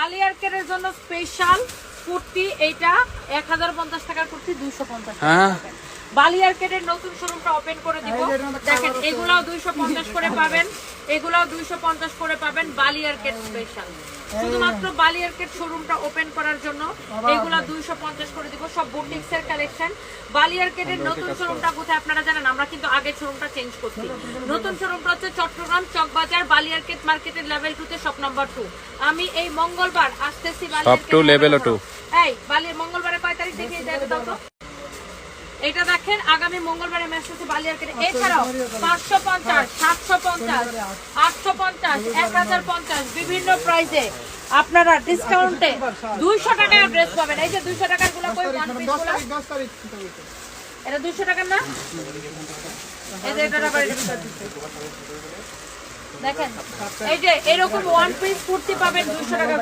বালি আর্কেডের জন্য স্পেশাল কুর্তি, এইটা 1050 টাকার কুর্তি 250 টাকা। বালি আর্কেডের নতুন শোরুমটা ওপেন করে দিব। দেখেন এগুলাও 250 করে পাবেন, এগুলাও 250 করে পাবেন। বালি আর্কেড স্পেশাল, শুধুমাত্র বালি আর্কেড শোরুমটা ওপেন করার জন্য এগুলা 250 করে দিব। সব বুটিক্স এর কালেকশন। বালি আর্কেডের নতুন শোরুমটা কোথায় আপনারা জানেন? আমরা কিন্তু আগের শোরুমটা চেঞ্জ করছি। নতুন শোরুমটা হচ্ছে চট্টগ্রাম চকবাজার বালি আর্কেড মার্কেটের লেভেল 2 তে শপ নাম্বার 2। আমি এই মঙ্গলবার আসতেছি বালি আর্কেড লেভেল 2। এই বালি মঙ্গলবারে কয় তারিখ দেখিয়ে দেবে দাও তো। এটা দেখেন আগামী মঙ্গলবারে মেসেজে বালি আর্কেড। এছাড়াও 550, 750, 850, 1050 বিভিন্ন প্রাইসে আপনারা ডিসকাউন্টে 200 টাকায় ড্রেস পাবেন। এই যে 200 টাকার গুলো কই ওয়ান পিস গুলো, এটা 200 টাকার না? এই যে এটা আবার দেখেন, এই যে এরকম ওয়ান পিস কুর্তি পাবেন 200 টাকা।